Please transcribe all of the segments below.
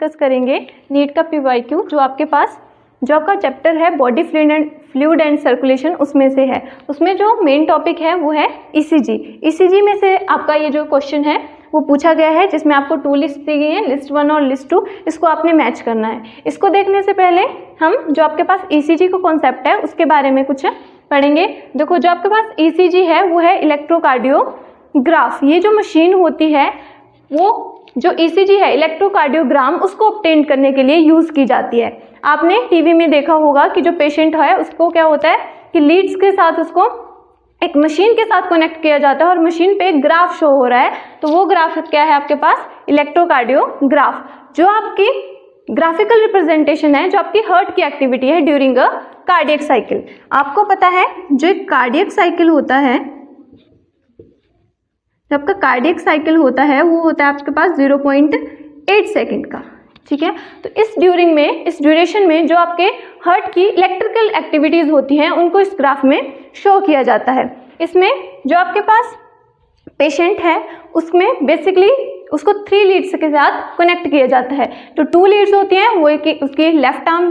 Discuss करेंगे NEET का PYQ जो आपका चैप्टर है बॉडी फ्लूइड एंड सर्कुलेशन उसमें से है। उसमें जो मेन टॉपिक है वो है ECG। ECG में से आपका ये जो क्वेश्चन है वो पूछा गया है, जिसमें आपको 2 लिस्ट दी गई है, लिस्ट 1 और लिस्ट 2। इसको आपने मैच करना है। इसको देखने से पहले हम जो आपके पास ECG का कॉन्सेप्ट है उसके बारे में कुछ पढ़ेंगे। देखो, जो आपके पास ECG है वो है इलेक्ट्रोकार्डियोग्राफ। ये जो मशीन होती है वो जो ECG है इलेक्ट्रोकार्डियोग्राम, उसको ऑब्टेन करने के लिए यूज़ की जाती है। आपने टीवी में देखा होगा कि जो पेशेंट है उसको क्या होता है कि लीड्स के साथ उसको एक मशीन के साथ कनेक्ट किया जाता है और मशीन पे एक ग्राफ शो हो रहा है। तो वो ग्राफ क्या है आपके पास? इलेक्ट्रोकार्डियोग्राफ, जो आपकी ग्राफिकल रिप्रेजेंटेशन है, जो आपकी हार्ट की एक्टिविटी है ड्यूरिंग अ कार्डियक साइकिल। आपको पता है जो एक कार्डियक साइकिल होता है, जो आपका कार्डियक साइकिल होता है वो होता है आपके पास 0.8 सेकेंड का। ठीक है, तो इस ड्यूरेशन में जो आपके हार्ट की इलेक्ट्रिकल एक्टिविटीज़ होती हैं उनको इस ग्राफ में शो किया जाता है। इसमें जो आपके पास पेशेंट है उसमें बेसिकली उसको 3 लीड्स के साथ कनेक्ट किया जाता है। जो 2 लीड्स होती हैं वो उसकी लेफ्ट आर्म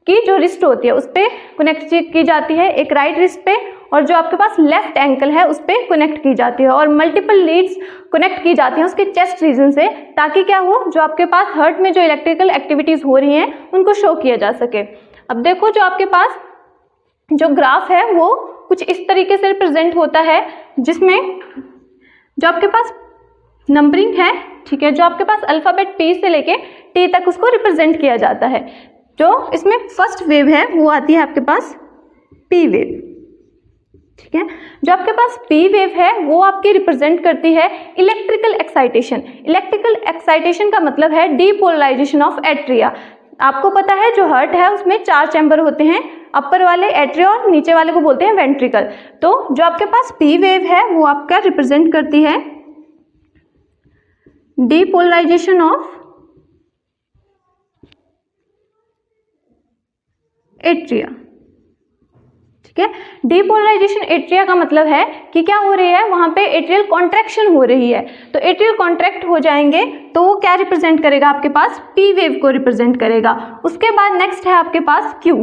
की जो रिस्ट होती है उस पर कनेक्ट की जाती है, एक राइट रिस्ट पे, और जो आपके पास लेफ्ट एंकल है उस पर कनेक्ट की जाती है, और मल्टीपल लीड्स कनेक्ट की जाती हैं उसके चेस्ट रीजन से, ताकि क्या हो, जो आपके पास हार्ट में जो इलेक्ट्रिकल एक्टिविटीज़ हो रही हैं उनको शो किया जा सके। अब देखो, जो आपके पास जो ग्राफ है वो कुछ इस तरीके से रिप्रेजेंट होता है, जिसमें जो आपके पास नंबरिंग है, ठीक है, जो आपके पास अल्फ़ाबेट P से लेके T तक उसको रिप्रेजेंट किया जाता है। जो इसमें फर्स्ट वेव है वो आती है आपके पास P वेव। ठीक है, जो आपके पास P वेव है वो आपकी रिप्रेजेंट करती है इलेक्ट्रिकल एक्साइटेशन। इलेक्ट्रिकल एक्साइटेशन का मतलब है डीपोलराइजेशन ऑफ एट्रिया। आपको पता है जो हार्ट है उसमें 4 चैम्बर होते हैं, अपर वाले एट्रिया और नीचे वाले को बोलते हैं वेंट्रिकल। तो जो आपके पास P वेव है वो आपका रिप्रेजेंट करती है डीपोलराइजेशन ऑफ एट्रिया। ठीक है, डीपोलराइजेशन एट्रिया का मतलब है कि क्या हो रही है, वहां पे एट्रियल कॉन्ट्रैक्शन हो रही है। तो एट्रियल कॉन्ट्रैक्ट हो जाएंगे तो वो क्या रिप्रेजेंट करेगा आपके पास? P वेव को रिप्रेजेंट करेगा। उसके बाद नेक्स्ट है आपके पास Q।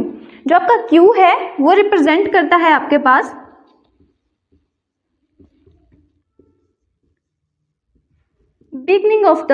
जो आपका Q है वो रिप्रेजेंट करता है आपके पास बिगनिंग ऑफ द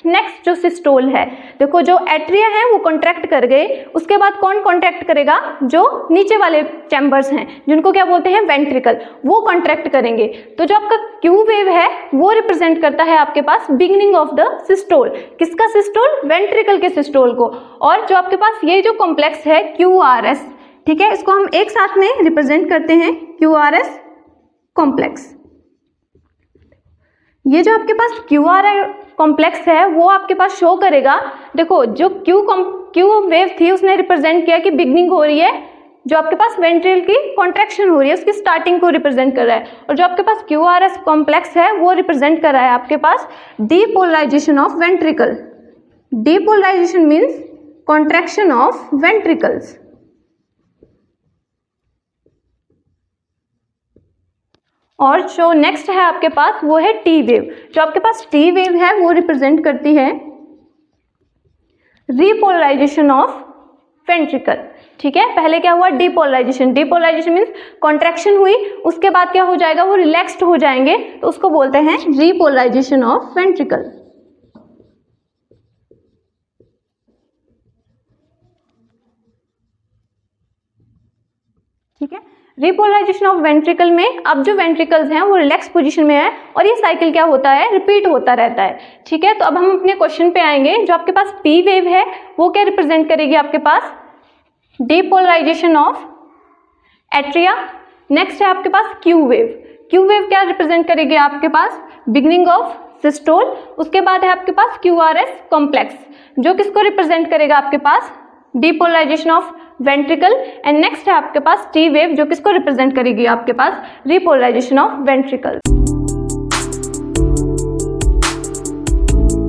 नेक्स्ट जो सिस्टोल है। देखो, जो एट्रिया है वो कॉन्ट्रैक्ट कर गए, उसके बाद कौन कॉन्ट्रैक्ट करेगा? जो नीचे वाले चैम्बर्स हैं जिनको क्या बोलते हैं? वेंट्रिकल, वो कॉन्ट्रैक्ट करेंगे। तो जो आपका Q वेव है वो रिप्रेजेंट करता है आपके पास बिगनिंग ऑफ द सिस्टोल। किसका सिस्टोल? वेंट्रिकल के सिस्टोल को। और जो आपके पास ये जो कॉम्प्लेक्स है QRS, ठीक है, इसको हम एक साथ में रिप्रेजेंट करते हैं QRS कॉम्प्लेक्स। ये जो आपके पास QRS कॉम्प्लेक्स है वो आपके पास शो करेगा। देखो, जो Q वेव थी उसने रिप्रेजेंट किया कि बिगनिंग हो रही है, जो आपके पास वेंट्रिकल की कॉन्ट्रैक्शन हो रही है उसकी स्टार्टिंग को रिप्रेजेंट कर रहा है। और जो आपके पास QRS कॉम्प्लेक्स है वो रिप्रेजेंट कर रहा है आपके पास depolarization of ventricle. Depolarization means contraction of ventricles. और जो नेक्स्ट है आपके पास वो है T वेव। जो आपके पास T वेव है वो रिप्रेजेंट करती है रीपोलराइजेशन ऑफ वेंट्रिकल। ठीक है, पहले क्या हुआ? डीपोलराइजेशन। डीपोलराइजेशन मीन्स कॉन्ट्रैक्शन हुई, उसके बाद क्या हो जाएगा? वो रिलैक्स्ड हो जाएंगे, तो उसको बोलते हैं रीपोलराइजेशन ऑफ वेंट्रिकल। ठीक है, रिपोलराइजेशन ऑफ वेंट्रिकल में अब जो वेंट्रिकल्स हैं वो रिलैक्स पोजीशन में है और ये साइकिल क्या होता है? रिपीट होता रहता है। ठीक है, तो अब हम अपने क्वेश्चन पे आएंगे। जो आपके पास P वेव है वो क्या रिप्रेजेंट करेगी आपके पास? Depolarization of atria. नेक्स्ट है आपके पास Q वेव। Q वेव क्या रिप्रेजेंट करेगी आपके पास? Beginning of systole. उसके बाद है आपके पास QRS कॉम्प्लेक्स, जो किसको रिप्रेजेंट करेगा आपके पास? Depolarization of ventricle. And next है आपके पास T वेव, जो किसको रिप्रेजेंट करेगी आपके पास? Repolarisation of ventricle.